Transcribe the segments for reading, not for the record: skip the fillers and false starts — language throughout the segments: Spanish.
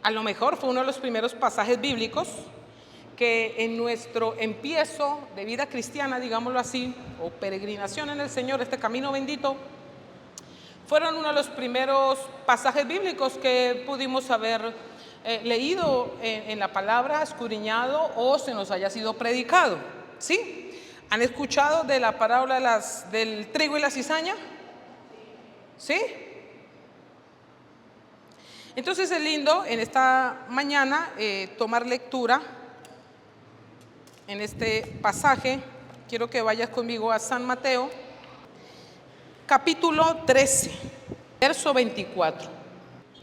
a lo mejor fue uno de los primeros pasajes bíblicos que en nuestro empiezo de vida cristiana, digámoslo así, o peregrinación en el Señor, este camino bendito, fueron uno de los primeros pasajes bíblicos que pudimos haber leído en la palabra, escudriñado o se nos haya sido predicado. ¿Sí? ¿Han escuchado de la parábola del trigo y la cizaña? ¿Sí? Entonces es lindo en esta mañana tomar lectura en este pasaje. Quiero que vayas conmigo a San Mateo, capítulo 13, verso 24.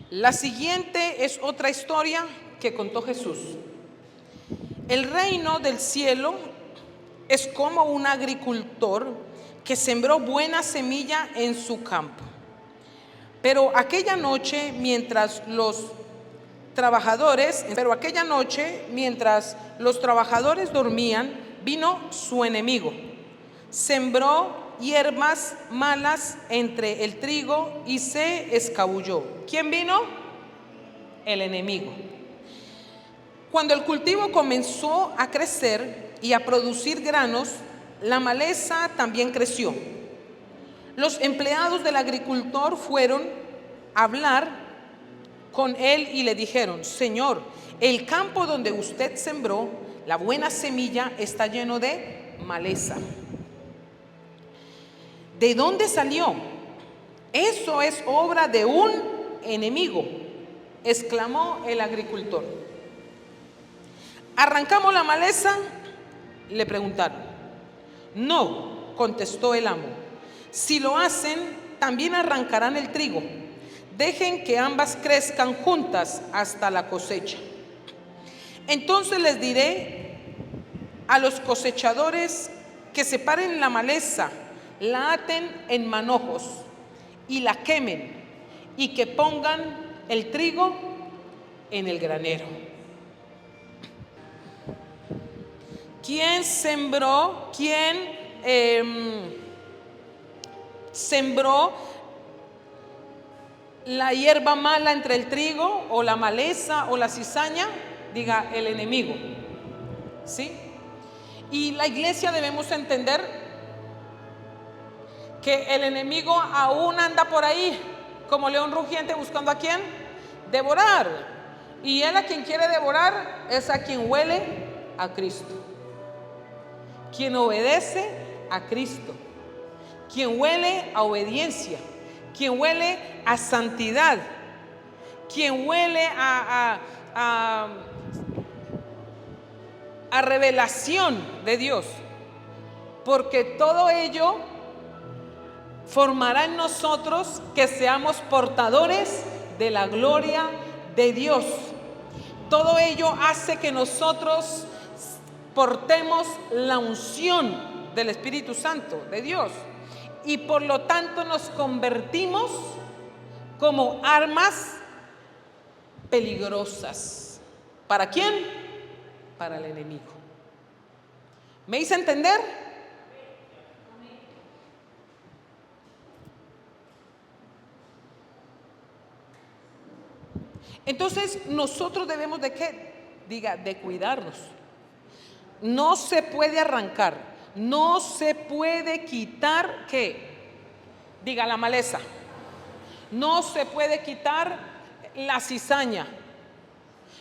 La siguiente es otra historia que contó Jesús. El reino del cielo es como un agricultor que sembró buena semilla en su campo. Pero aquella noche, mientras los trabajadores dormían, vino su enemigo. Sembró hierbas malas entre el trigo y se escabulló. ¿Quién vino? El enemigo. Cuando el cultivo comenzó a crecer y a producir granos, la maleza también creció. Los empleados del agricultor fueron a hablar con él y le dijeron: Señor, el campo donde usted sembró la buena semilla está lleno de maleza. ¿De dónde salió? Eso es obra de un enemigo, exclamó el agricultor. ¿Arrancamos la maleza?, le preguntaron. No, contestó el amo. Si lo hacen, también arrancarán el trigo. Dejen que ambas crezcan juntas hasta la cosecha. Entonces les diré a los cosechadores que separen la maleza, la aten en manojos y la quemen, y que pongan el trigo en el granero. ¿Quién sembró? ¿Quién sembró la hierba mala entre el trigo, o la maleza, o la cizaña? Diga, el enemigo. ¿Sí? Y la iglesia debemos entender que el enemigo aún anda por ahí como león rugiente buscando a quién devorar. Y él a quien quiere devorar es a quien huele a Cristo, quien obedece a Cristo, quien huele a obediencia, quien huele a santidad, quien huele a revelación de Dios, porque todo ello formará en nosotros que seamos portadores de la gloria de Dios. Todo ello hace que nosotros portemos la unción del Espíritu Santo de Dios, y por lo tanto nos convertimos como armas peligrosas. ¿Para quién? Para el enemigo. ¿Me hice entender? Entonces nosotros debemos de ¿qué? Diga, de cuidarnos. No se puede arrancar, no se puede quitar ¿qué? Diga, la maleza. No se puede quitar la cizaña.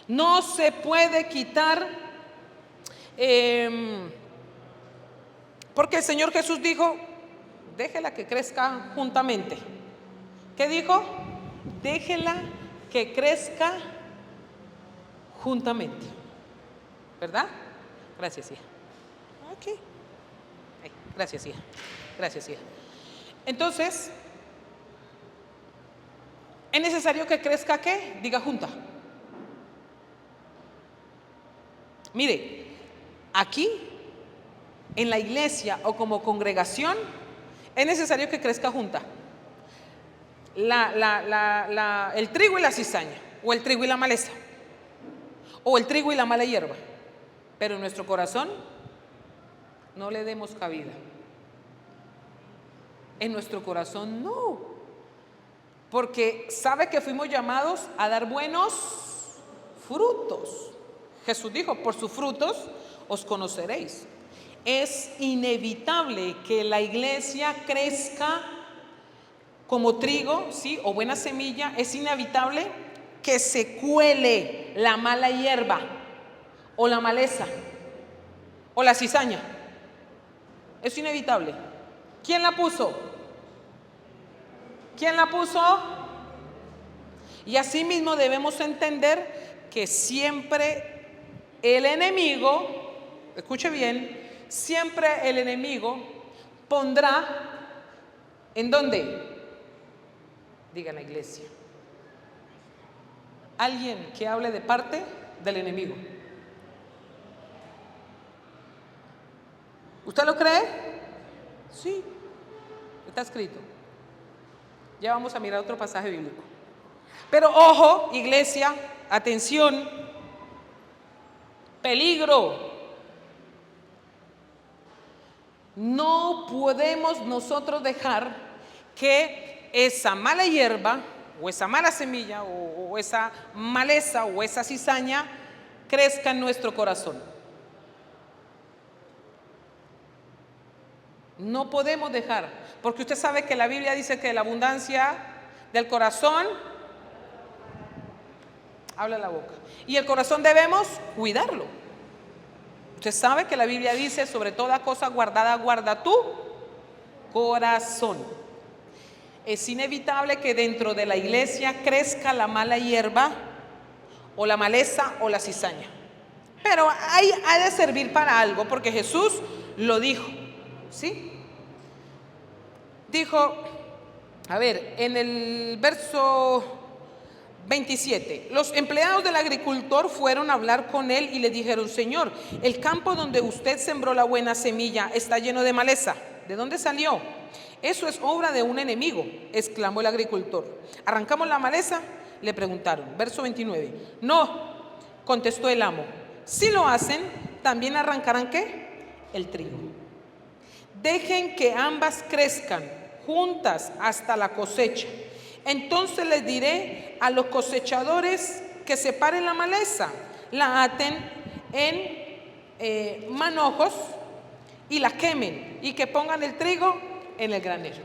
No se puede quitar porque el Señor Jesús dijo: déjela que crezca juntamente. ¿Qué dijo? Déjela que crezca juntamente. ¿Verdad? Gracias, hija. Ok. Gracias, hija. Gracias, hija. Entonces, ¿es necesario que crezca qué? Diga, junta. Mire, aquí en la iglesia o como congregación es necesario que crezca junta el trigo y la cizaña, o el trigo y la maleza, o el trigo y la mala hierba. Pero en nuestro corazón no le demos cabida. En nuestro corazón no, porque sabe que fuimos llamados a dar buenos frutos. Jesús dijo, por sus frutos os conoceréis. Es inevitable que la iglesia crezca como trigo, ¿sí? O buena semilla. Es inevitable que se cuele la mala hierba o la maleza o la cizaña. Es inevitable. ¿Quién la puso? ¿Quién la puso? Y asimismo debemos entender que siempre el enemigo, escuche bien, siempre el enemigo pondrá, ¿en dónde? Diga la iglesia. Alguien que hable de parte del enemigo. ¿Usted lo cree? Sí, está escrito. Ya vamos a mirar otro pasaje bíblico. Pero ojo, iglesia, atención, peligro. No podemos nosotros dejar que esa mala hierba o esa mala semilla o esa maleza o esa cizaña crezca en nuestro corazón. No podemos dejar, porque usted sabe que la Biblia dice que la abundancia del corazón habla la boca. Y el corazón debemos cuidarlo. Usted sabe que la Biblia dice, sobre toda cosa guardada, guarda tu corazón. Es inevitable que dentro de la iglesia crezca la mala hierba o la maleza o la cizaña. Pero ha de servir para algo, porque Jesús lo dijo, ¿sí? Dijo, a ver, en el verso 27, los empleados del agricultor fueron a hablar con él y le dijeron, Señor, el campo donde usted sembró la buena semilla está lleno de maleza. ¿De dónde salió? Eso es obra de un enemigo, exclamó el agricultor. ¿Arrancamos la maleza?, le preguntaron. Verso 29. No, contestó el amo. Si lo hacen, también arrancarán ¿qué? El trigo. Dejen que ambas crezcan juntas hasta la cosecha. Entonces les diré a los cosechadores que separen la maleza, la aten en manojos y la quemen, y que pongan el trigo en el granero.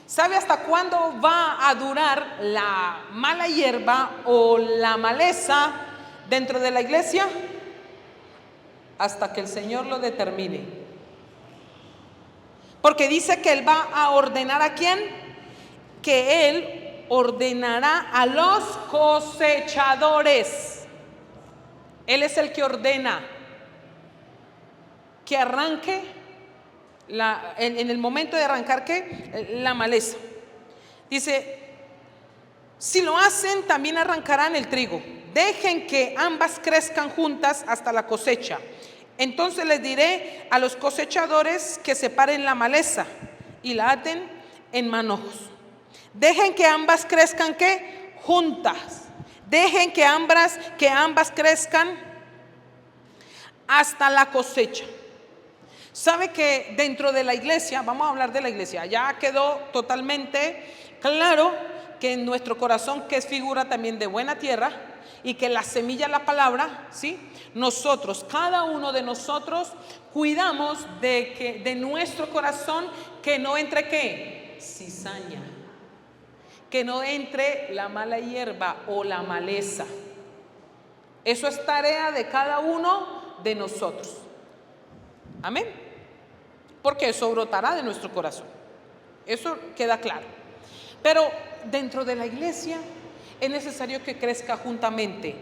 ¿Sabe hasta cuándo va a durar la mala hierba o la maleza dentro de la iglesia? Hasta que el Señor lo determine. Porque dice que Él va a ordenar ¿a quién? Que Él ordenará a los cosechadores. Él es el que ordena que arranque en el momento de arrancar ¿qué? La maleza. Dice, si lo hacen, también arrancarán el trigo. Dejen que ambas crezcan juntas hasta la cosecha. Entonces les diré a los cosechadores que separen la maleza y la aten en manojos. Dejen que ambas crezcan ¿qué? Juntas. Dejen que ambas crezcan hasta la cosecha. Sabe que dentro de la iglesia, vamos a hablar de la iglesia, ya quedó totalmente claro que en nuestro corazón, que es figura también de buena tierra, y que la semilla, la palabra, ¿sí? Nosotros, cada uno de nosotros, cuidamos de nuestro corazón que no entre ¿qué? Cizaña, que no entre la mala hierba o la maleza. Eso es tarea de cada uno de nosotros. Amén. Porque eso brotará de nuestro corazón. Eso queda claro. Pero dentro de la iglesia es necesario que crezca juntamente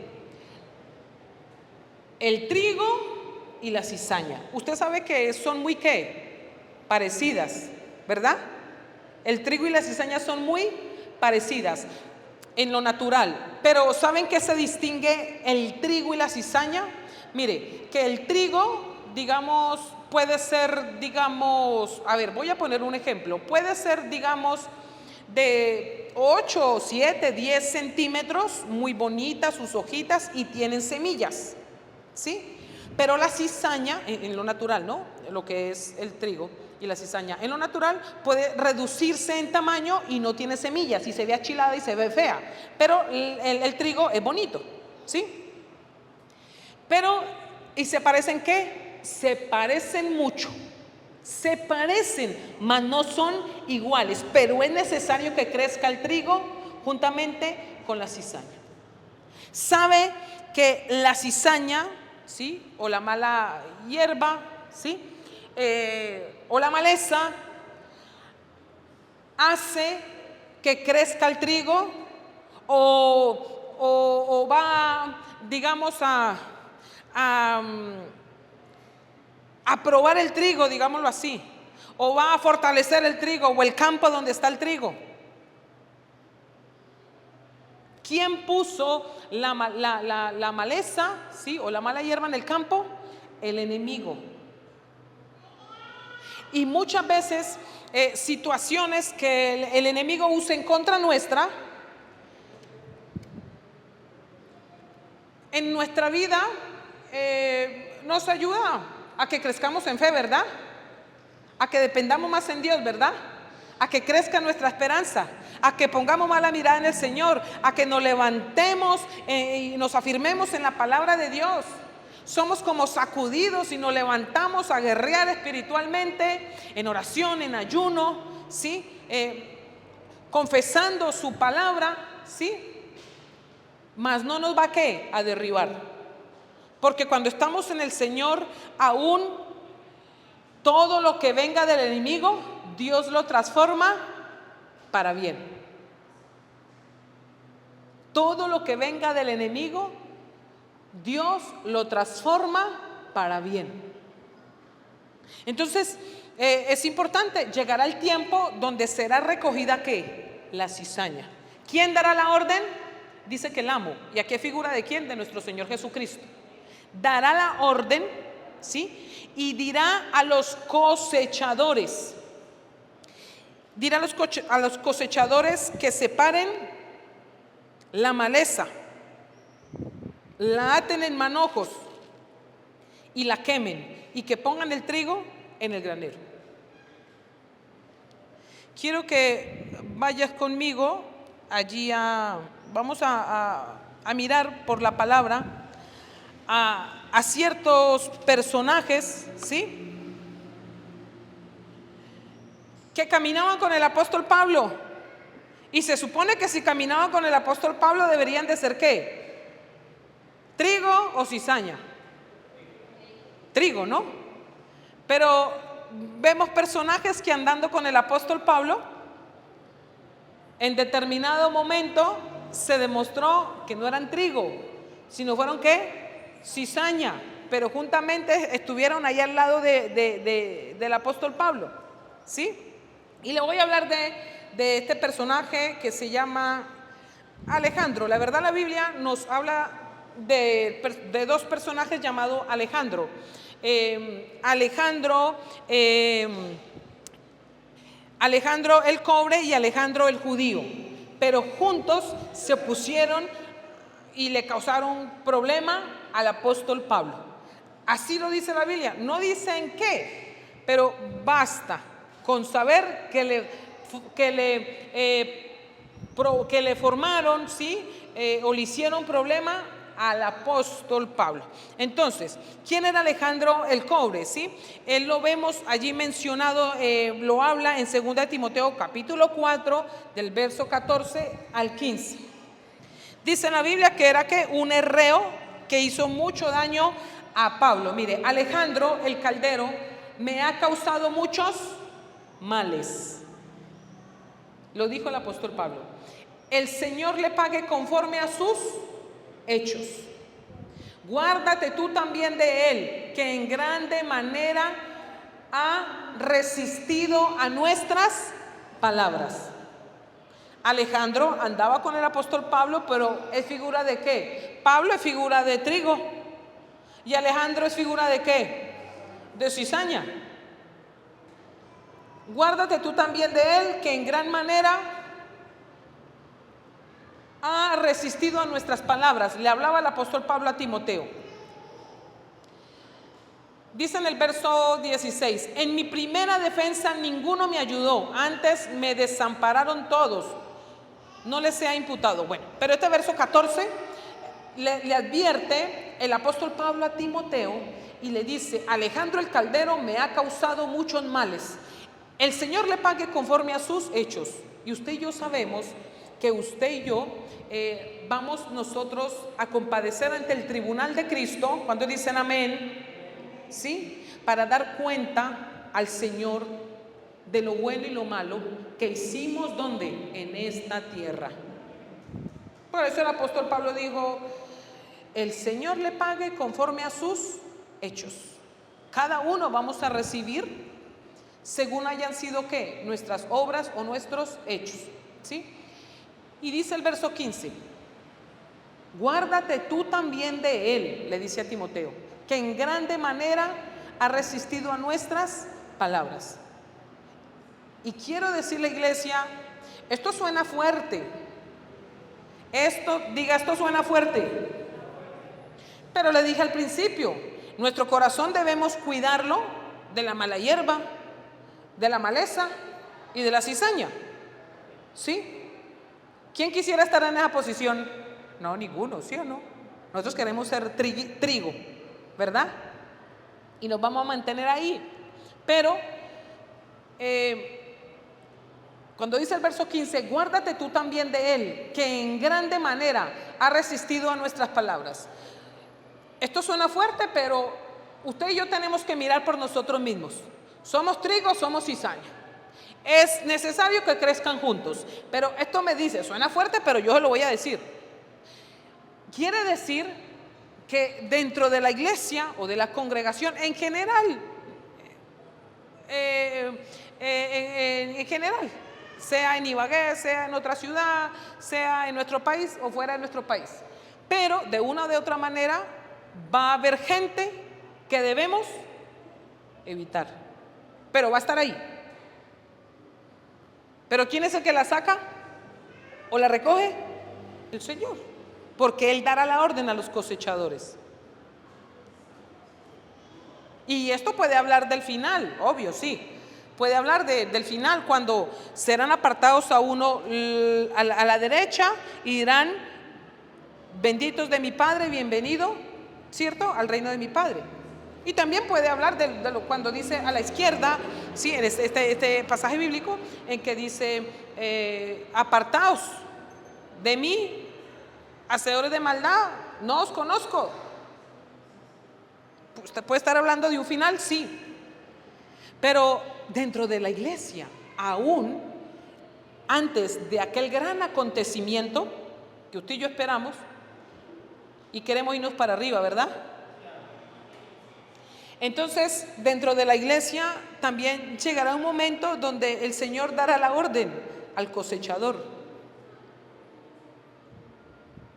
el trigo y la cizaña. Usted sabe que son muy ¿qué? Parecidas, ¿verdad? El trigo y la cizaña son muy parecidas en lo natural. Pero ¿saben qué se distingue el trigo y la cizaña? Mire, que el trigo, digamos, puede ser, digamos, a ver, voy a poner un ejemplo. Puede ser, digamos, de 8, 7, 10 centímetros, muy bonitas sus hojitas y tienen semillas, ¿sí? Pero la cizaña, en lo natural, ¿no? Lo que es el trigo y la cizaña, en lo natural puede reducirse en tamaño y no tiene semillas y se ve achilada y se ve fea. Pero el trigo es bonito, ¿sí? Pero, ¿y se parecen qué? Se parecen mucho. Se parecen, mas no son iguales. Pero es necesario que crezca el trigo juntamente con la cizaña. Sabe que la cizaña, ¿sí? O la mala hierba, ¿sí? O la maleza hace que crezca el trigo o va, digamos, a probar el trigo, digámoslo así, o va a fortalecer el trigo o el campo donde está el trigo. ¿Quién puso la maleza, ¿sí? O la mala hierba en el campo? El enemigo. Y muchas veces situaciones que el enemigo usa en contra nuestra, en nuestra vida nos ayuda a que crezcamos en fe, ¿verdad? A que dependamos más en Dios, ¿verdad? A que crezca nuestra esperanza, a que pongamos más la mirada en el Señor, a que nos levantemos y nos afirmemos en la palabra de Dios. Somos como sacudidos y nos levantamos a guerrear espiritualmente, en oración, en ayuno, ¿sí? Confesando su palabra, ¿sí? Mas no nos va a derribar. Porque cuando estamos en el Señor, aún todo lo que venga del enemigo, Dios lo transforma para bien. Todo lo que venga del enemigo, Dios lo transforma para bien. Entonces, es importante, llegará el tiempo donde será recogida ¿qué? La cizaña. ¿Quién dará la orden? Dice que el amo. ¿Y aquí figura de quién? De nuestro Señor Jesucristo. Dará la orden, ¿sí? Y dirá a los cosechadores, a los cosechadores que separen la maleza, la aten en manojos y la quemen, y que pongan el trigo en el granero. Quiero que vayas conmigo allí vamos a mirar por la palabra a ciertos personajes, ¿sí? Que caminaban con el apóstol Pablo. Y se supone que si caminaban con el apóstol Pablo deberían de ser ¿qué? ¿Trigo o cizaña? Trigo, ¿no? Pero vemos personajes que andando con el apóstol Pablo, en determinado momento se demostró que no eran trigo, sino fueron ¿qué? Cizaña. Pero juntamente estuvieron ahí al lado del apóstol Pablo, ¿sí? Y le voy a hablar de este personaje que se llama Alejandro. La verdad, la Biblia nos habla de dos personajes llamados Alejandro. Alejandro el cobre y Alejandro el judío. Pero juntos se opusieron y le causaron problema al apóstol Pablo. Así lo dice la Biblia. No dice en qué, pero basta con saber que le formaron, ¿sí? O le hicieron problema al apóstol Pablo. Entonces, ¿quién era Alejandro el cobre? ¿Sí? Él lo vemos allí mencionado, lo habla en 2 Timoteo capítulo 4 del verso 14 al 15. Dice en la Biblia que era que un herreo que hizo mucho daño a Pablo. Mire, Alejandro el caldero me ha causado muchos males. Lo dijo el apóstol Pablo. El Señor le pague conforme a sus hechos. Guárdate tú también de él, que en grande manera ha resistido a nuestras palabras. Alejandro andaba con el apóstol Pablo, pero ¿es figura de qué? Pablo es figura de trigo. ¿Y Alejandro es figura de qué? De cizaña. Guárdate tú también de él, que en gran manera ha resistido a nuestras palabras. Le hablaba el apóstol Pablo a Timoteo. Dice en el verso 16: en mi primera defensa ninguno me ayudó, antes me desampararon todos, no les sea imputado. Bueno, pero este verso 14 le advierte el apóstol Pablo a Timoteo y le dice: Alejandro el Caldero me ha causado muchos males. El Señor le pague conforme a sus hechos. Y usted y yo sabemos que usted y yo vamos nosotros a compadecer ante el tribunal de Cristo. ¿Cuántos dicen amén? ¿Sí? Para dar cuenta al Señor de lo bueno y lo malo que hicimos, ¿dónde? En esta tierra. Por eso el apóstol Pablo dijo: el Señor le pague conforme a sus hechos. Cada uno vamos a recibir según hayan sido ¿qué? Nuestras obras o nuestros hechos, ¿sí? Y dice el verso 15: guárdate tú también de él, le dice a Timoteo, que en grande manera ha resistido a nuestras palabras. Y quiero decirle, iglesia, esto suena fuerte. Esto suena fuerte. Pero le dije al principio, nuestro corazón debemos cuidarlo de la mala hierba, de la maleza y de la cizaña. ¿Sí? ¿Quién quisiera estar en esa posición? No, ninguno, ¿sí o no? Nosotros queremos ser trigo, ¿verdad? Y nos vamos a mantener ahí. Pero cuando dice el verso 15, guárdate tú también de él, que en grande manera ha resistido a nuestras palabras. Esto suena fuerte, pero usted y yo tenemos que mirar por nosotros mismos. ¿Somos trigo, somos cizaña? Es necesario que crezcan juntos. Pero esto me dice, suena fuerte, pero yo se lo voy a decir. Quiere decir que dentro de la iglesia o de la congregación en general, sea en Ibagué, sea en otra ciudad, sea en nuestro país o fuera de nuestro país, pero de una o de otra manera va a haber gente que debemos evitar, pero va a estar ahí. Pero ¿quién es el que la saca o la recoge? El Señor, porque Él dará la orden a los cosechadores. Y esto puede hablar del final, obvio, sí. Puede hablar del final, cuando serán apartados a uno a la derecha y dirán: benditos de mi Padre, bienvenido, ¿cierto?, al reino de mi Padre. Y también puede hablar de lo cuando dice a la izquierda, sí, en este pasaje bíblico en que dice: apartaos de mí, hacedores de maldad, no os conozco. Usted puede estar hablando de un final, sí, pero dentro de la iglesia, aún antes de aquel gran acontecimiento que usted y yo esperamos y queremos irnos para arriba, ¿verdad? Entonces, dentro de la iglesia también llegará un momento donde el Señor dará la orden al cosechador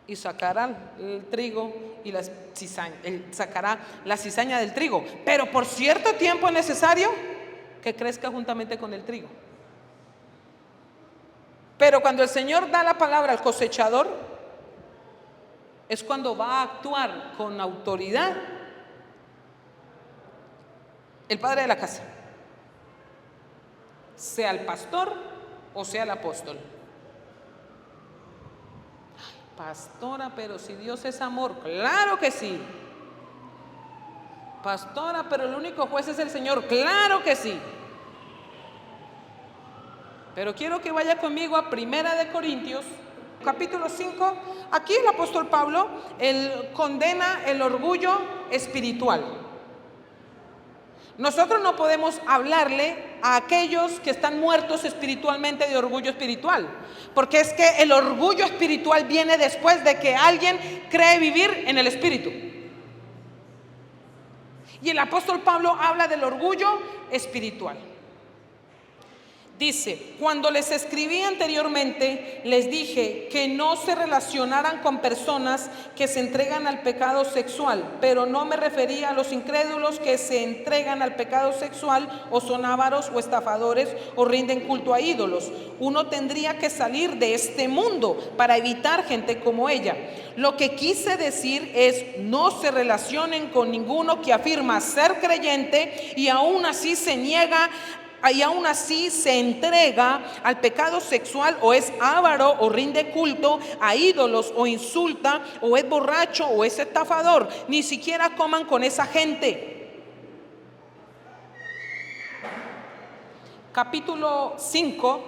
y sacará el trigo y la cizaña. Él sacará la cizaña del trigo, pero por cierto tiempo es necesario que crezca juntamente con el trigo. Pero cuando el Señor da la palabra al cosechador, es cuando va a actuar con autoridad el padre de la casa, sea el pastor o sea el apóstol. Ay, pastora, pero si Dios es amor, claro que sí. Pastora, pero el único juez es el Señor, claro que sí. Pero quiero que vaya conmigo a Primera de Corintios, capítulo 5. Aquí el apóstol Pablo, él condena el orgullo espiritual. Nosotros no podemos hablarle a aquellos que están muertos espiritualmente de orgullo espiritual, porque es que el orgullo espiritual viene después de que alguien cree vivir en el espíritu. Y el apóstol Pablo habla del orgullo espiritual. Dice: cuando les escribí anteriormente, les dije que no se relacionaran con personas que se entregan al pecado sexual, pero no me refería a los incrédulos que se entregan al pecado sexual o son ávaros o estafadores o rinden culto a ídolos. Uno tendría que salir de este mundo para evitar gente como ella. Lo que quise decir es: no se relacionen con ninguno que afirma ser creyente y aún así se niega y aún así se entrega al pecado sexual, o es avaro, o rinde culto a ídolos, o insulta, o es borracho, o es estafador, ni siquiera coman con esa gente. Capítulo 5,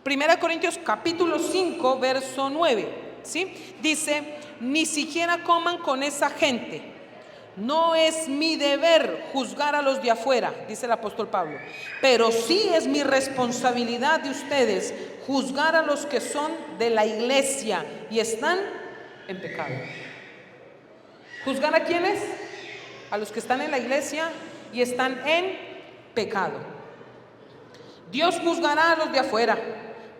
1 Corintios capítulo 5, verso 9, ¿sí? Dice, ni siquiera coman con esa gente. No es mi deber juzgar a los de afuera, dice el apóstol Pablo, pero sí es mi responsabilidad de ustedes juzgar a los que son de la iglesia y están en pecado. ¿Juzgar a quiénes? A los que están en la iglesia y están en pecado. Dios juzgará a los de afuera,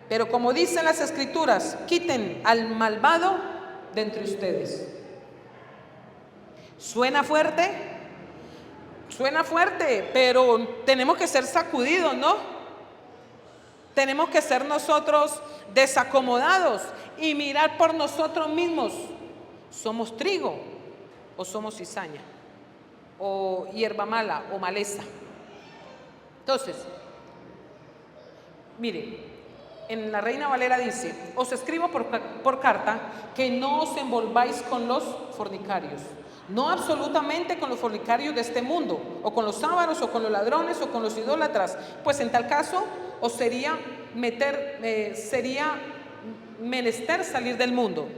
pero como dicen las escrituras, quiten al malvado de entre ustedes. ¿Suena fuerte? Suena fuerte, pero tenemos que ser sacudidos, ¿no? Tenemos que ser nosotros desacomodados y mirar por nosotros mismos. ¿Somos trigo o somos cizaña? ¿O hierba mala o maleza? Entonces, mire, en la Reina Valera dice, os escribo por carta que no os envolváis con los fornicarios. No absolutamente con los fornicarios de este mundo, o con los ávaros, o con los ladrones, o con los idólatras, pues en tal caso os sería menester salir del mundo.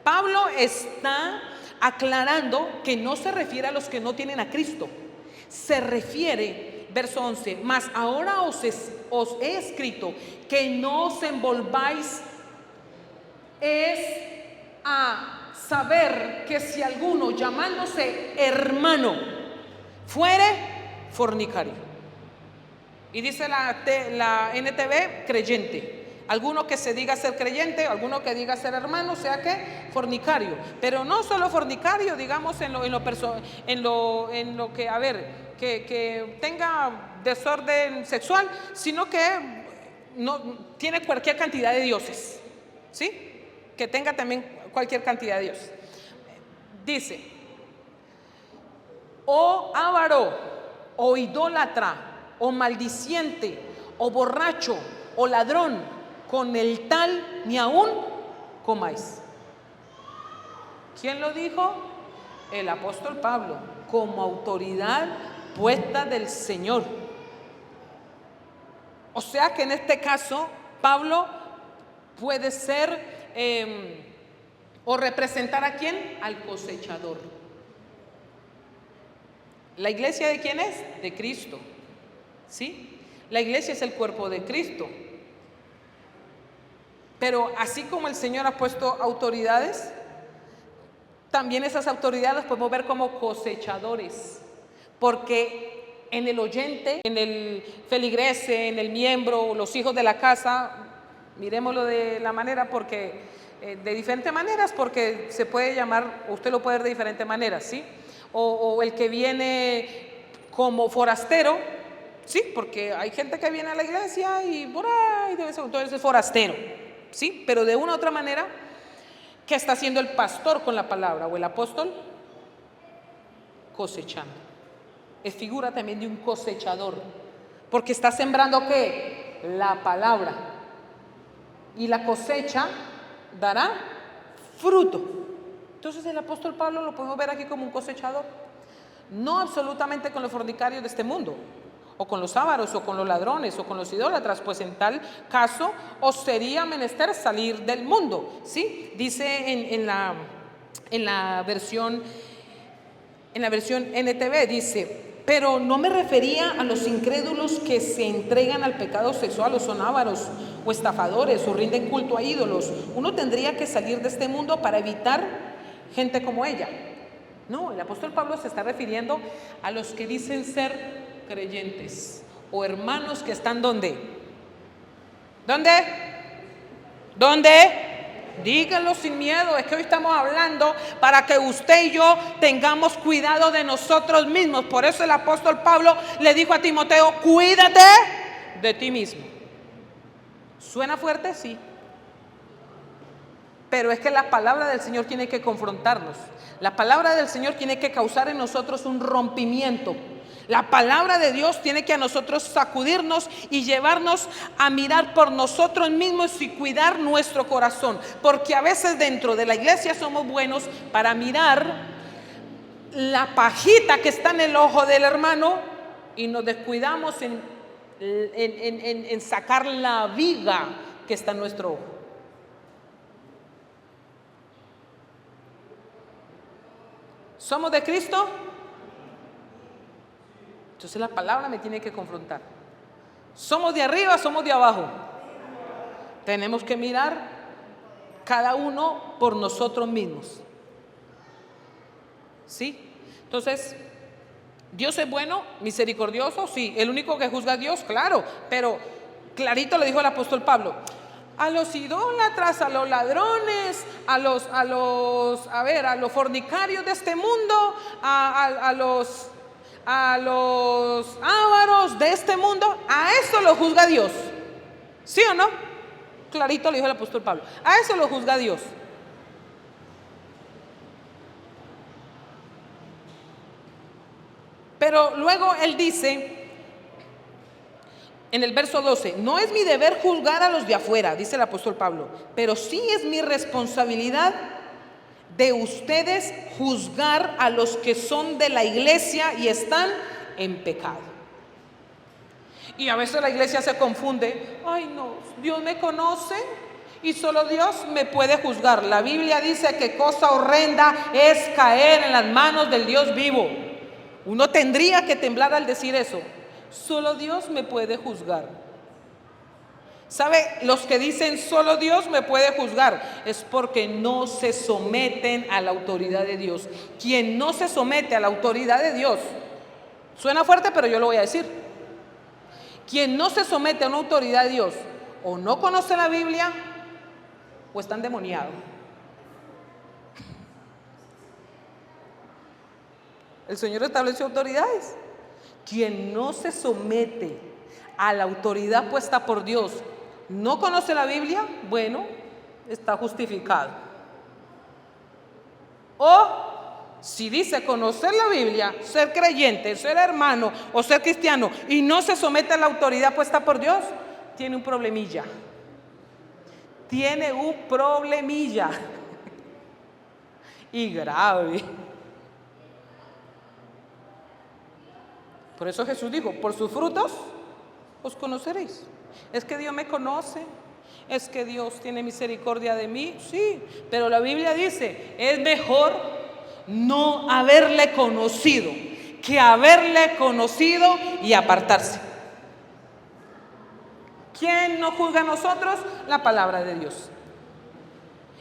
Pablo está aclarando que no se refiere a los que no tienen a Cristo, se refiere, verso 11, mas ahora os he escrito que no os envolváis, es a saber que si alguno llamándose hermano fuere fornicario. Y dice la NTV, creyente. Alguno que se diga ser creyente, alguno que diga ser hermano, sea que fornicario. Pero no solo fornicario, digamos en lo que, a ver, que tenga desorden sexual, sino que no tiene cualquier cantidad de dioses, ¿sí? Que tenga también cualquier cantidad de Dios. Dice, o avaro, o idólatra, o maldiciente, o borracho, o ladrón, con el tal ni aún comáis. ¿Quién lo dijo? El apóstol Pablo, como autoridad puesta del Señor. O sea que en este caso Pablo puede ser o representar a quién, al cosechador. ¿La iglesia de quién es? De Cristo, ¿sí? La iglesia es el cuerpo de Cristo. Pero así como el Señor ha puesto autoridades, también esas autoridades las podemos ver como cosechadores, porque en el oyente, en el feligrese, en el miembro, los hijos de la casa, miremoslo de la manera porque de diferentes maneras, porque se puede llamar, usted lo puede ver de diferentes maneras, ¿sí? O el que viene como forastero, ¿sí? Porque hay gente que viene a la iglesia y por ahí entonces es forastero, ¿sí? Pero de una u otra manera, ¿qué está haciendo el pastor con la palabra o el apóstol? Cosechando. Es figura también de un cosechador, porque está sembrando ¿qué? La palabra. Y la cosecha dará fruto. Entonces el apóstol Pablo lo podemos ver aquí como un cosechador. No absolutamente con los fornicarios de este mundo, o con los ávaros, o con los ladrones, o con los idólatras, pues en tal caso os sería menester salir del mundo, ¿sí? Dice en la versión NTV, dice, pero no me refería a los incrédulos que se entregan al pecado sexual, o son ávaros, o estafadores, o rinden culto a ídolos. Uno tendría que salir de este mundo para evitar gente como ella. No, el apóstol Pablo se está refiriendo a los que dicen ser creyentes o hermanos que están ¿dónde? Díganlo sin miedo, es que hoy estamos hablando para que usted y yo tengamos cuidado de nosotros mismos. Por eso el apóstol Pablo le dijo a Timoteo, cuídate de ti mismo. ¿Suena fuerte? Sí. Pero es que la palabra del Señor tiene que confrontarnos. La palabra del Señor tiene que causar en nosotros un rompimiento. La palabra de Dios tiene que a nosotros sacudirnos y llevarnos a mirar por nosotros mismos y cuidar nuestro corazón. Porque a veces dentro de la iglesia somos buenos para mirar la pajita que está en el ojo del hermano y nos descuidamos en sacar la viga que está en nuestro ojo. ¿Somos de Cristo? Entonces la palabra me tiene que confrontar. ¿Somos de arriba, somos de abajo? Tenemos que mirar cada uno por nosotros mismos. ¿Sí? Entonces, ¿Dios es bueno, misericordioso? Sí. ¿El único que juzga a Dios? Claro. Pero clarito le dijo el apóstol Pablo: a los idólatras, a los ladrones, a los fornicarios de este mundo, a los ávaros de este mundo, a eso lo juzga Dios. ¿Sí o no? Clarito le dijo el apóstol Pablo: a eso lo juzga Dios. Pero luego él dice en el verso 12: no es mi deber juzgar a los de afuera, dice el apóstol Pablo, pero sí es mi responsabilidad de ustedes juzgar a los que son de la iglesia y están en pecado. Y a veces la iglesia se confunde: ay no, Dios me conoce y solo Dios me puede juzgar. La Biblia dice que cosa horrenda es caer en las manos del Dios vivo. Uno tendría que temblar al decir eso. Solo Dios me puede juzgar. ¿Sabe? Los que dicen solo Dios me puede juzgar es porque no se someten a la autoridad de Dios. Quien no se somete a la autoridad de Dios, suena fuerte pero yo lo voy a decir, quien no se somete a una autoridad de Dios o no conoce la Biblia o está endemoniado. El Señor estableció autoridades. Quien no se somete a la autoridad puesta por Dios, no conoce la Biblia, bueno, está justificado. O si dice conocer la Biblia, ser creyente, ser hermano o ser cristiano y no se somete a la autoridad puesta por Dios, tiene un problemilla. Tiene un problemilla. Y grave. Por eso Jesús dijo: por sus frutos os conoceréis. Es que Dios me conoce, es que Dios tiene misericordia de mí, sí, pero la Biblia dice: es mejor no haberle conocido que haberle conocido y apartarse. ¿Quién nos juzga a nosotros? La palabra de Dios.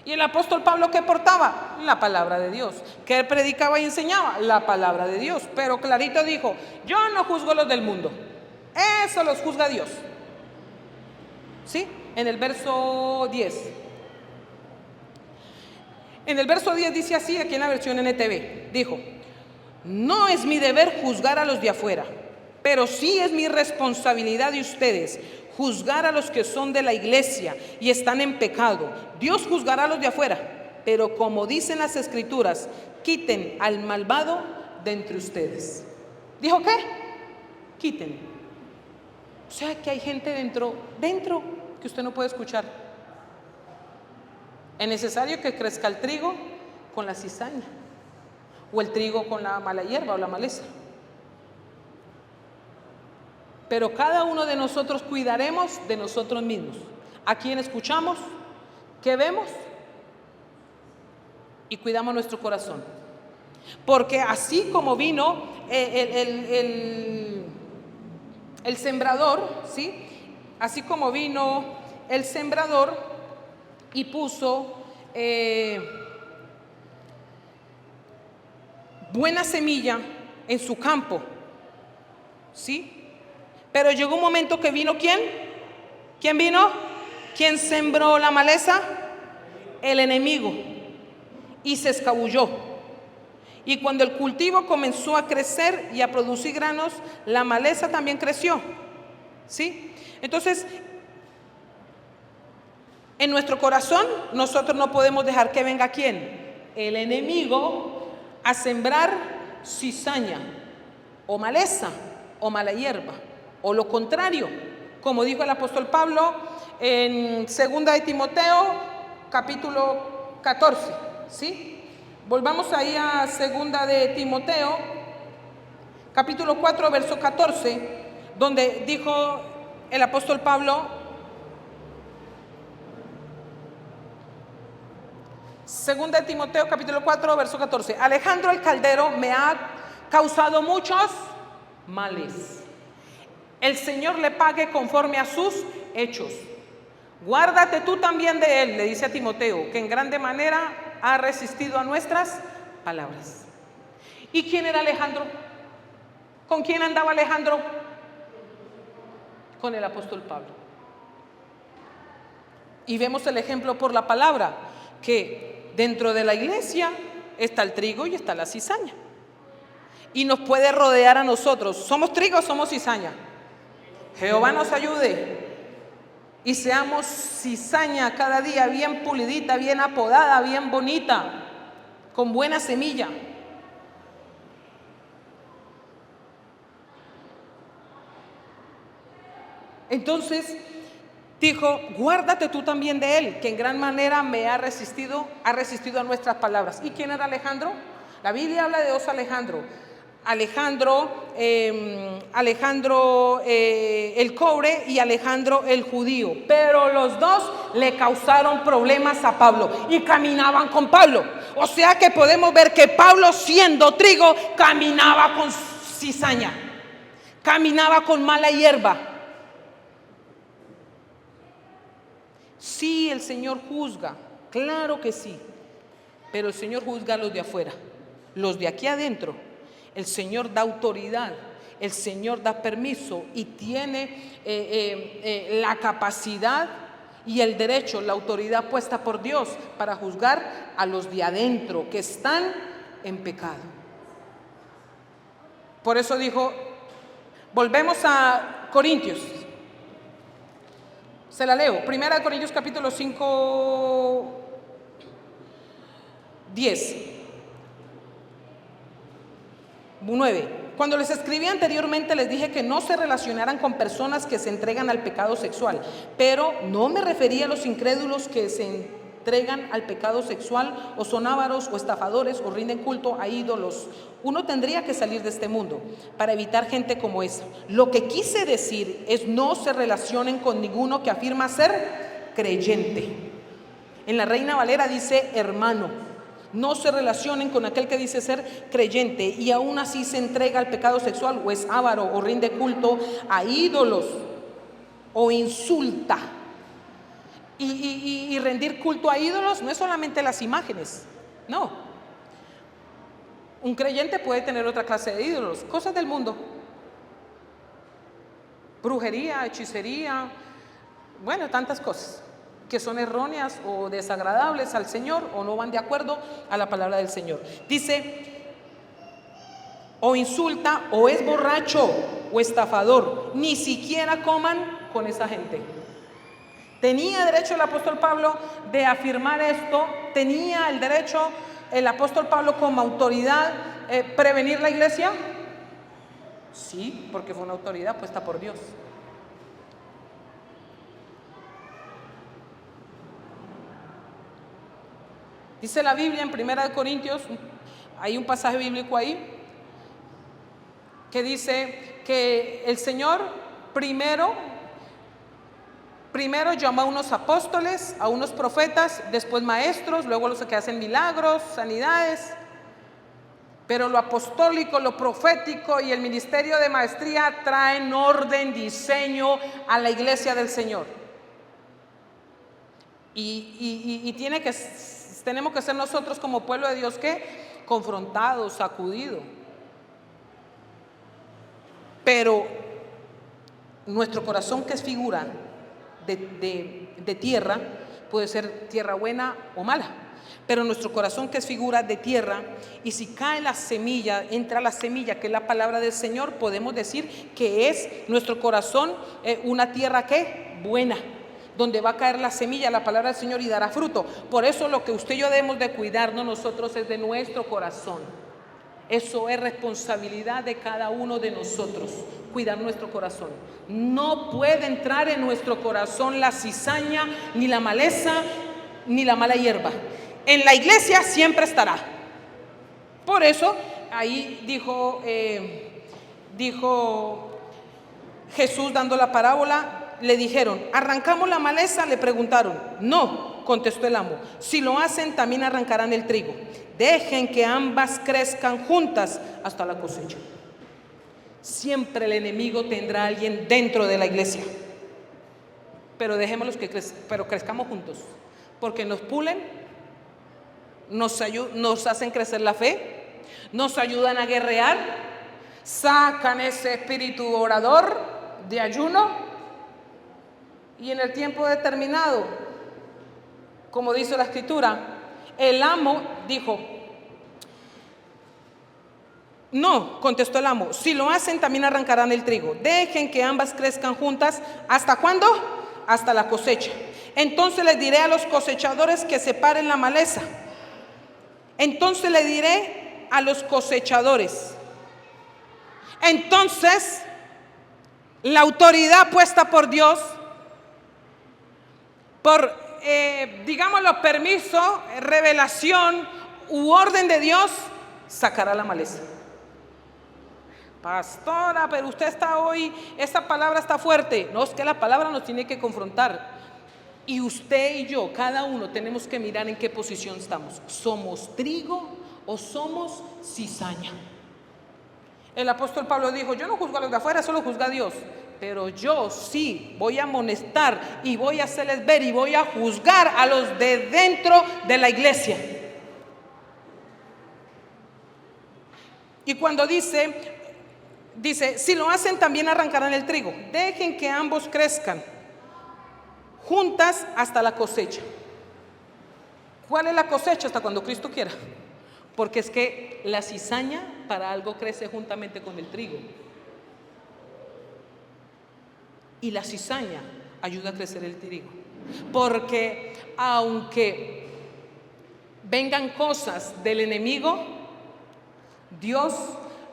¿Y el apóstol Pablo qué portaba? La palabra de Dios. ¿Qué predicaba y enseñaba? La palabra de Dios. Pero clarito dijo: yo no juzgo a los del mundo, eso los juzga Dios. ¿Sí? En el verso 10. En el verso 10 dice así, aquí en la versión NTV. Dijo: no es mi deber juzgar a los de afuera, pero sí es mi responsabilidad de ustedes juzgar a los que son de la iglesia y están en pecado. Dios juzgará a los de afuera, pero como dicen las escrituras, quiten al malvado de entre ustedes. ¿Dijo qué? Quiten. O sea que hay gente dentro que usted no puede escuchar. Es necesario que crezca el trigo con la cizaña, o el trigo con la mala hierba o la maleza. Pero cada uno de nosotros cuidaremos de nosotros mismos. ¿A quién escuchamos? ¿Qué vemos? Y cuidamos nuestro corazón. Porque así como vino el sembrador, ¿sí? Así como vino el sembrador y puso buena semilla en su campo, ¿sí? Pero llegó un momento que vino ¿quién? ¿Quién vino? ¿Quién sembró la maleza? El enemigo. Y se escabulló. Y cuando el cultivo comenzó a crecer y a producir granos, la maleza también creció. ¿Sí? Entonces, en nuestro corazón, nosotros no podemos dejar que venga ¿quién? El enemigo a sembrar cizaña. o maleza, o mala hierba, o lo contrario, como dijo el apóstol Pablo en 2 de Timoteo, capítulo 14, ¿sí? Volvamos ahí a 2 de Timoteo, capítulo 4, verso 14, donde dijo el apóstol Pablo, 2 de Timoteo, capítulo 4, verso 14, Alejandro el Caldero me ha causado muchos males. El Señor le pague conforme a sus hechos. Guárdate tú también de él, le dice a Timoteo, que en grande manera ha resistido a nuestras palabras. ¿Y quién era Alejandro? ¿Con quién andaba Alejandro? Con el apóstol Pablo. Y vemos el ejemplo por la palabra, que dentro de la iglesia está el trigo y está la cizaña. Y nos puede rodear a nosotros. ¿Somos trigo o somos cizaña? Jehová nos ayude y seamos cizaña cada día, bien pulidita, bien apodada, bien bonita, con buena semilla. Entonces dijo, guárdate tú también de él, que en gran manera me ha resistido a nuestras palabras. ¿Y quién era Alejandro? La Biblia habla de dos Alejandro. Alejandro el cobre y Alejandro el judío, pero los dos le causaron problemas a Pablo y caminaban con Pablo. O sea que podemos ver que Pablo, siendo trigo, caminaba con cizaña, caminaba con mala hierba. Sí, el Señor juzga, claro que sí, pero el Señor juzga a los de afuera. Los de aquí adentro, el Señor da autoridad, el Señor da permiso y tiene la capacidad y el derecho, la autoridad puesta por Dios para juzgar a los de adentro que están en pecado. Por eso dijo, volvemos a Corintios. Se la leo, 1 Corintios capítulo 5, 10, 9. Cuando les escribí anteriormente les dije que no se relacionaran con personas que se entregan al pecado sexual, pero no me refería a los incrédulos que se entregan al pecado sexual o son ávaros o estafadores o rinden culto a ídolos. Uno tendría que salir de este mundo para evitar gente como esa. Lo que quise decir es no se relacionen con ninguno que afirma ser creyente. En la Reina Valera dice hermano. No se relacionen con aquel que dice ser creyente y aún así se entrega al pecado sexual o es avaro o rinde culto a ídolos o insulta. Y rendir culto a ídolos no es solamente las imágenes, no. Un creyente puede tener otra clase de ídolos, cosas del mundo, brujería, hechicería, bueno, tantas cosas que son erróneas o desagradables al Señor o no van de acuerdo a la palabra del Señor. Dice, o insulta o es borracho o estafador, ni siquiera coman con esa gente. ¿Tenía derecho el apóstol Pablo de afirmar esto? ¿Tenía el derecho el apóstol Pablo como autoridad prevenir la iglesia? Sí, porque fue una autoridad puesta por Dios. Dice la Biblia en 1 Corintios, hay un pasaje bíblico ahí, que dice que el Señor primero llamó a unos apóstoles, a unos profetas, después maestros, luego los que hacen milagros, sanidades. Pero lo apostólico, lo profético y el ministerio de maestría traen orden, diseño a la iglesia del Señor. Y tenemos que ser nosotros como pueblo de Dios ¿qué? Confrontados, sacudidos. Pero nuestro corazón, que es figura de tierra, puede ser tierra buena o mala, pero nuestro corazón, que es figura de tierra, y si cae la semilla, entra la semilla que es la palabra del Señor, podemos decir que es nuestro corazón una tierra ¿qué? Buena, donde va a caer la semilla, la palabra del Señor, y dará fruto. Por eso lo que usted y yo debemos de cuidarnos nosotros es de nuestro corazón. Eso es responsabilidad de cada uno de nosotros, cuidar nuestro corazón. No puede entrar en nuestro corazón la cizaña, ni la maleza, ni la mala hierba. En la iglesia siempre estará. Por eso, ahí dijo Jesús dando la parábola, le dijeron, ¿arrancamos la maleza? Le preguntaron. No, contestó el amo. Si lo hacen, también arrancarán el trigo. Dejen que ambas crezcan juntas hasta la cosecha. Siempre el enemigo tendrá a alguien dentro de la iglesia. Pero dejémoslos pero crezcamos juntos. Porque nos pulen, nos hacen crecer la fe, nos ayudan a guerrear, sacan ese espíritu orador de ayuno. Y en el tiempo determinado, como dice la escritura, el amo dijo, no, contestó el amo, si lo hacen también arrancarán el trigo. Dejen que ambas crezcan juntas. ¿Hasta cuándo? Hasta la cosecha. Entonces les diré a los cosechadores que separen la maleza. Entonces le diré a los cosechadores. Entonces, la autoridad puesta por Dios, por digámoslo, permiso, revelación u orden de Dios, sacará la maleza. Pastora, pero usted está hoy, esta palabra está fuerte. No, es que la palabra nos tiene que confrontar. Y usted y yo, cada uno, tenemos que mirar en qué posición estamos. ¿Somos trigo o somos cizaña? El apóstol Pablo dijo, yo no juzgo a los de afuera, solo juzga a Dios. Pero yo sí voy a amonestar y voy a hacerles ver y voy a juzgar a los de dentro de la iglesia. Y cuando dice, si lo hacen también arrancarán el trigo. Dejen que ambos crezcan juntas hasta la cosecha. ¿Cuál es la cosecha? Hasta cuando Cristo quiera. Porque es que la cizaña para algo crece juntamente con el trigo. Y la cizaña ayuda a crecer el trigo. Porque aunque vengan cosas del enemigo, Dios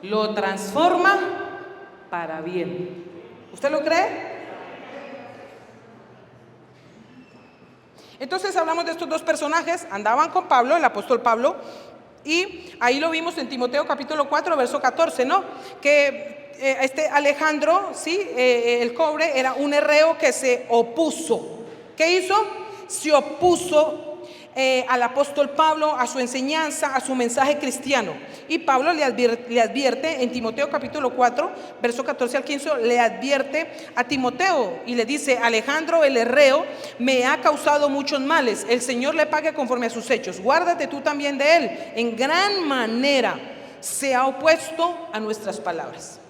lo transforma para bien. ¿Usted lo cree? Entonces hablamos de estos dos personajes, andaban con Pablo, el apóstol Pablo, y ahí lo vimos en Timoteo capítulo 4, verso 14, ¿no? Que este Alejandro, ¿sí? El cobre, era un herreo que se opuso. ¿Qué hizo? Se opuso al apóstol Pablo, a su enseñanza, a su mensaje cristiano. Y Pablo le advierte en Timoteo capítulo 4, verso 14 al 15, le advierte a Timoteo y le dice, Alejandro el herreo me ha causado muchos males, el Señor le pague conforme a sus hechos, guárdate tú también de él, en gran manera se ha opuesto a nuestras palabras.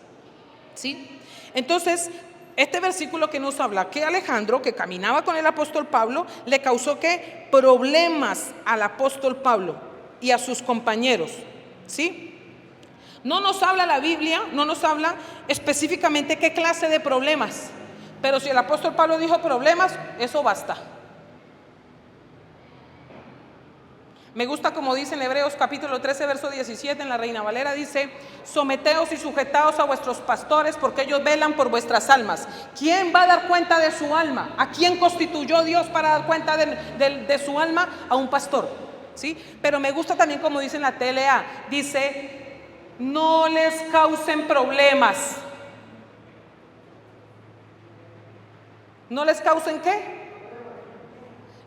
¿Sí? Entonces, este versículo que nos habla que Alejandro, que caminaba con el apóstol Pablo, le causó ¿qué? Problemas al apóstol Pablo y a sus compañeros. ¿Sí? No nos habla la Biblia, no nos habla específicamente qué clase de problemas, pero si el apóstol Pablo dijo problemas, eso basta. Me gusta como dice en Hebreos capítulo 13, verso 17, en la Reina Valera dice, someteos y sujetaos a vuestros pastores porque ellos velan por vuestras almas. ¿Quién va a dar cuenta de su alma? ¿A quién constituyó Dios para dar cuenta de su alma? A un pastor, ¿sí? Pero me gusta también como dice en la TLA, dice, no les causen problemas. ¿No les causen qué?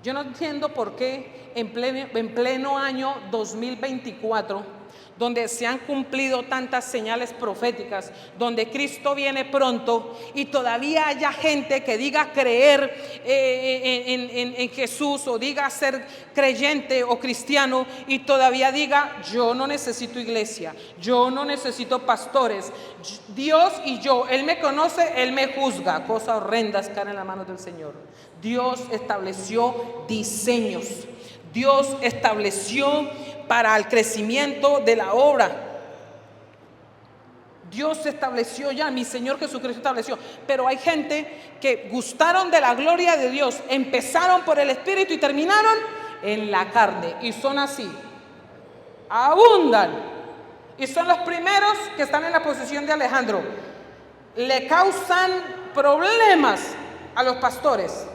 Yo no entiendo por qué en pleno año 2024, donde se han cumplido tantas señales proféticas, donde Cristo viene pronto y todavía haya gente que diga creer en Jesús o diga ser creyente o cristiano y todavía diga yo no necesito iglesia, yo no necesito pastores, Dios y yo, Él me conoce, Él me juzga. Cosas horrendas caen en las manos del Señor. Dios estableció diseños, Dios estableció para el crecimiento de la obra. Dios estableció ya, mi Señor Jesucristo estableció. Pero hay gente que gustaron de la gloria de Dios, empezaron por el Espíritu y terminaron en la carne. Y son así, abundan Y son los primeros que están en la posición de Alejandro. Le causan problemas a los pastores,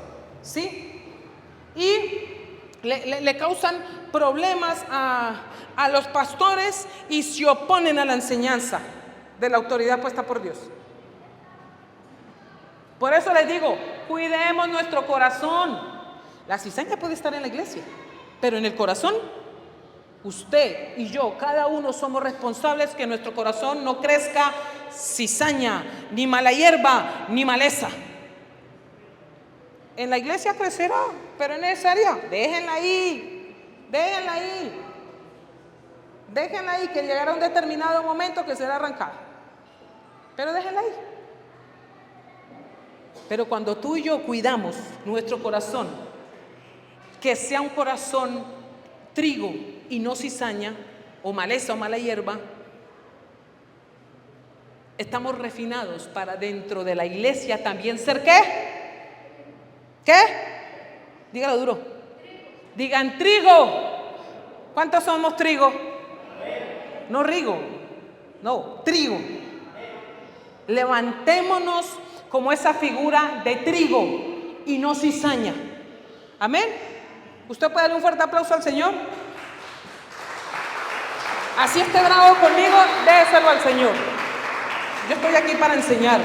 ¿sí? Y le causan problemas a los pastores y se oponen a la enseñanza de la autoridad puesta por Dios. Por eso les digo, cuidemos nuestro corazón. La cizaña puede estar en la iglesia, pero en el corazón, usted y yo, cada uno somos responsables que nuestro corazón no crezca cizaña, ni mala hierba, ni maleza. En la iglesia crecerá, pero es necesaria. Déjenla ahí, déjenla ahí. Déjenla ahí, que llegará un determinado momento que será arrancada. Pero déjenla ahí. Pero cuando tú y yo cuidamos nuestro corazón, que sea un corazón trigo y no cizaña, o maleza o mala hierba, estamos refinados para dentro de la iglesia también ser ¿qué? ¿Qué? Dígalo duro. Digan trigo. ¿Cuántos somos trigo? No rigo, no, trigo. Levantémonos como esa figura de trigo y no cizaña. Amén. ¿Usted puede darle un fuerte aplauso al Señor? Así esté bravo conmigo, déselo al Señor. Yo estoy aquí para enseñar.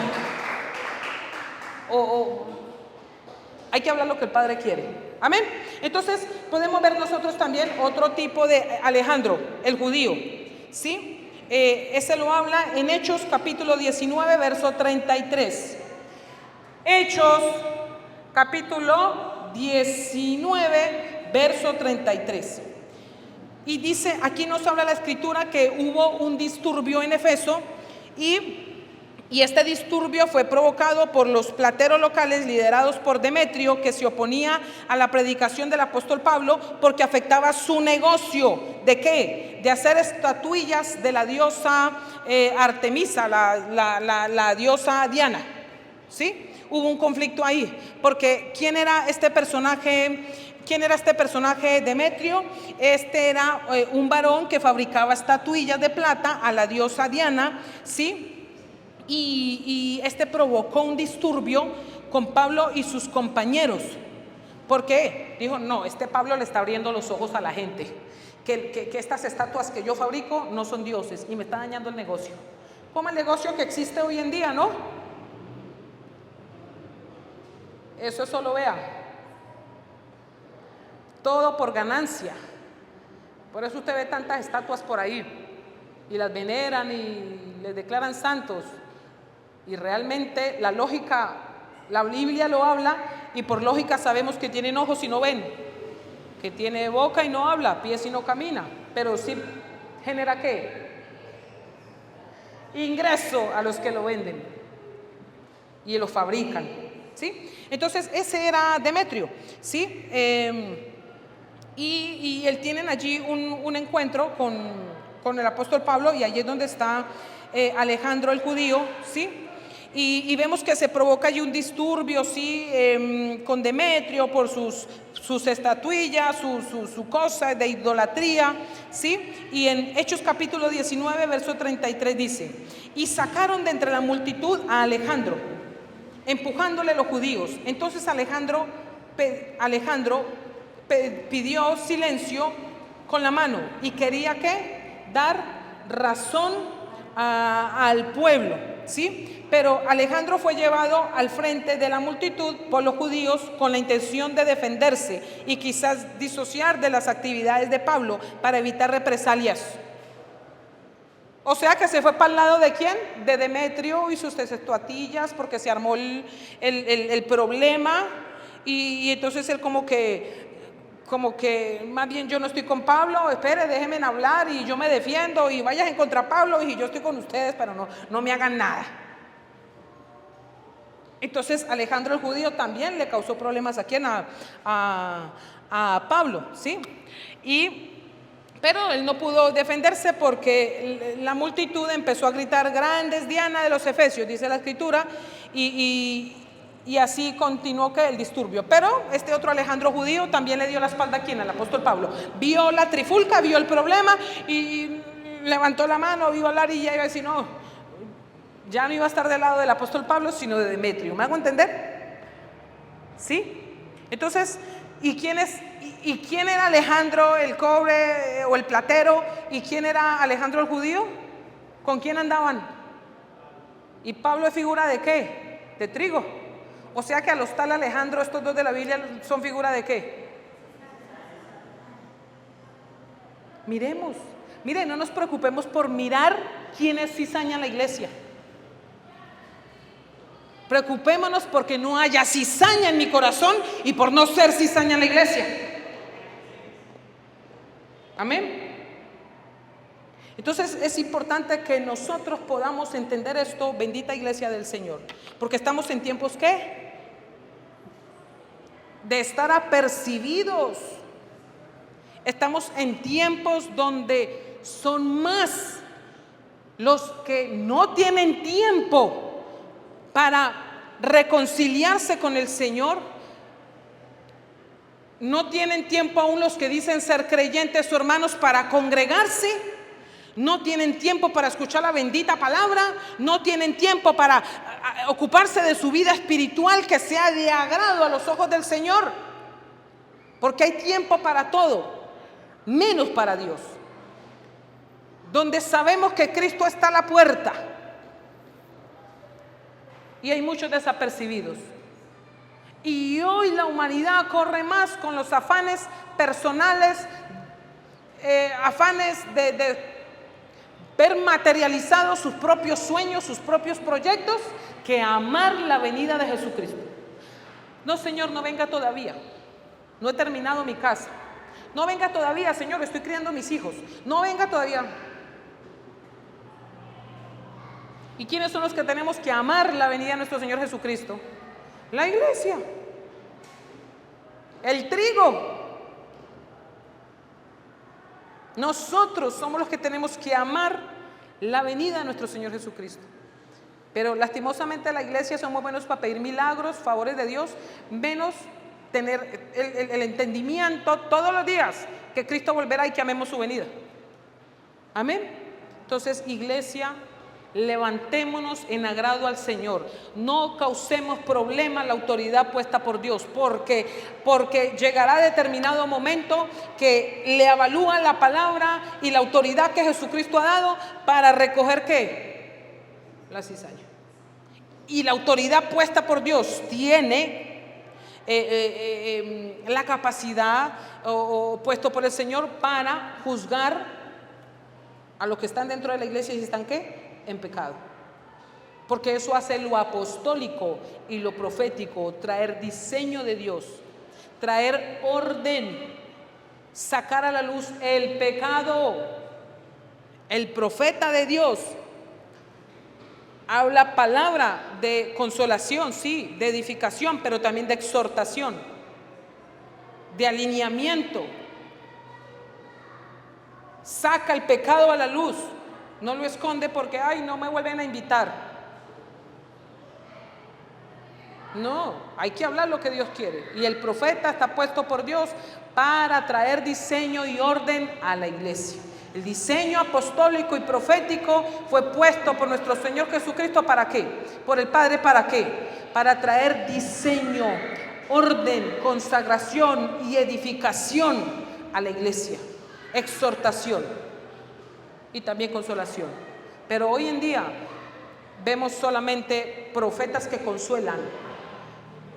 Hay que hablar lo que el Padre quiere. Amén. Entonces podemos ver nosotros también otro tipo de Alejandro, el judío, ¿sí? Ese lo habla en Hechos capítulo 19, verso 33. Hechos capítulo 19, verso 33. Y dice, aquí nos habla la escritura que hubo un disturbio en Efeso y este disturbio fue provocado por los plateros locales liderados por Demetrio, que se oponía a la predicación del apóstol Pablo porque afectaba su negocio. ¿De qué? De hacer estatuillas de la diosa Artemisa, la diosa Diana, ¿sí? Hubo un conflicto ahí, porque ¿quién era este personaje? ¿Quién era este personaje Demetrio? Este era un varón que fabricaba estatuillas de plata a la diosa Diana, ¿sí? Y este provocó un disturbio con Pablo y sus compañeros. ¿Por qué? Dijo, no, este Pablo le está abriendo los ojos a la gente, que estas estatuas que yo fabrico no son dioses y me está dañando el negocio. Como el negocio que existe hoy en día, ¿no? Eso es solo, vea, todo por ganancia. Por eso usted ve tantas estatuas por ahí y las veneran y les declaran santos. Y realmente la lógica, la Biblia lo habla y por lógica sabemos que tienen ojos y no ven, que tiene boca y no habla, pies y no camina, pero sí genera ¿qué? Ingreso a los que lo venden y lo fabrican, ¿sí? Entonces ese era Demetrio, ¿sí? Y él tienen allí un encuentro con el apóstol Pablo, y allí es donde está Alejandro el judío, ¿sí? Y vemos que se provoca allí un disturbio, ¿sí? Con Demetrio por sus estatuillas, su cosa de idolatría, ¿sí? Y en Hechos capítulo 19, verso 33 dice, y sacaron de entre la multitud a Alejandro, empujándole los judíos. Entonces Alejandro pidió silencio con la mano y quería ¿qué? Dar razón al pueblo, ¿sí? Pero Alejandro fue llevado al frente de la multitud por los judíos con la intención de defenderse y quizás disociar de las actividades de Pablo para evitar represalias. O sea que se fue para el lado ¿de quién? De Demetrio y sus estatuillas, porque se armó el problema y entonces él como que más bien yo no estoy con Pablo, espere, déjenme hablar y yo me defiendo y vayas en contra de Pablo y yo estoy con ustedes, pero no me hagan nada. Entonces Alejandro el judío también le causó problemas a quién, a Pablo, ¿sí? Pero él no pudo defenderse porque la multitud empezó a gritar, grandes Diana de los Efesios, dice la escritura, y así continuó que el disturbio. Pero este otro Alejandro judío también le dio la espalda a quién, al apóstol Pablo. Vio la trifulca, vio el problema y levantó la mano, iba a hablar y ya iba a decir, no, ya no iba a estar del lado del apóstol Pablo, sino de Demetrio. ¿Me hago entender? ¿Sí? Entonces, ¿y quién era Alejandro el cobre o el platero? ¿Y quién era Alejandro el judío? ¿Con quién andaban? ¿Y Pablo es figura de qué? De trigo. O sea que a los tal Alejandro, estos dos de la Biblia, ¿son figura de qué? Miremos. Miren, no nos preocupemos por mirar quién es cizaña en la iglesia. Preocupémonos porque no haya cizaña en mi corazón y por no ser cizaña en la iglesia. Amén. Entonces es importante que nosotros podamos entender esto, bendita iglesia del Señor, porque estamos en tiempos ¿qué? De estar apercibidos. Estamos en tiempos donde son más los que no tienen tiempo para reconciliarse con el Señor. No tienen tiempo aún los que dicen ser creyentes o hermanos para congregarse. No tienen tiempo para escuchar la bendita palabra. No tienen tiempo para ocuparse de su vida espiritual que sea de agrado a los ojos del Señor. Porque hay tiempo para todo, menos para Dios. Donde sabemos que Cristo está a la puerta y hay muchos desapercibidos. Y hoy la humanidad corre más con los afanes personales, afanes de ver materializados sus propios sueños, sus propios proyectos, que amar la venida de Jesucristo. No, Señor, no venga todavía. No he terminado mi casa. No venga todavía, Señor, estoy criando a mis hijos. No venga todavía. ¿Y quiénes son los que tenemos que amar la venida de nuestro Señor Jesucristo? La iglesia. El trigo. Nosotros somos los que tenemos que amar la venida de nuestro Señor Jesucristo. Pero lastimosamente la iglesia somos buenos para pedir milagros, favores de Dios, menos tener el entendimiento todos los días que Cristo volverá y que amemos su venida. Amén. Entonces, iglesia, levantémonos en agrado al Señor. No causemos problema a la autoridad puesta por Dios, porque llegará determinado momento que le avalúan la palabra y la autoridad que Jesucristo ha dado para recoger ¿qué? La cizaña. Y la autoridad puesta por Dios tiene la capacidad o puesto por el Señor para juzgar a los que están dentro de la iglesia y están ¿qué? En pecado. Porque eso hace lo apostólico y lo profético, traer diseño de Dios, traer orden, sacar a la luz el pecado. El profeta de Dios habla palabra de consolación, sí, de edificación, pero también de exhortación, de alineamiento. Saca el pecado a la luz. No lo esconde porque, ay, no me vuelven a invitar. No, hay que hablar lo que Dios quiere. Y el profeta está puesto por Dios para traer diseño y orden a la iglesia. El diseño apostólico y profético fue puesto por nuestro Señor Jesucristo, ¿para qué? Por el Padre, ¿para qué? Para traer diseño, orden, consagración y edificación a la iglesia. Exhortación y también consolación. Pero hoy en día vemos solamente profetas que consuelan,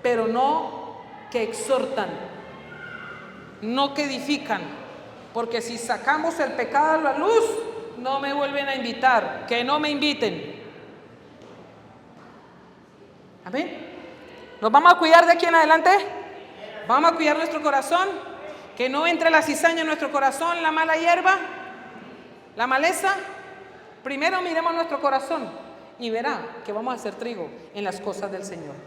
pero no que exhortan, no que edifican, porque si sacamos el pecado a la luz, no me vuelven a invitar, que no me inviten. Amén. ¿Nos vamos a cuidar de aquí en adelante? Vamos a cuidar nuestro corazón, que no entre la cizaña en nuestro corazón, la mala hierba, la maleza. Primero miremos nuestro corazón y verá que vamos a hacer trigo en las cosas del Señor.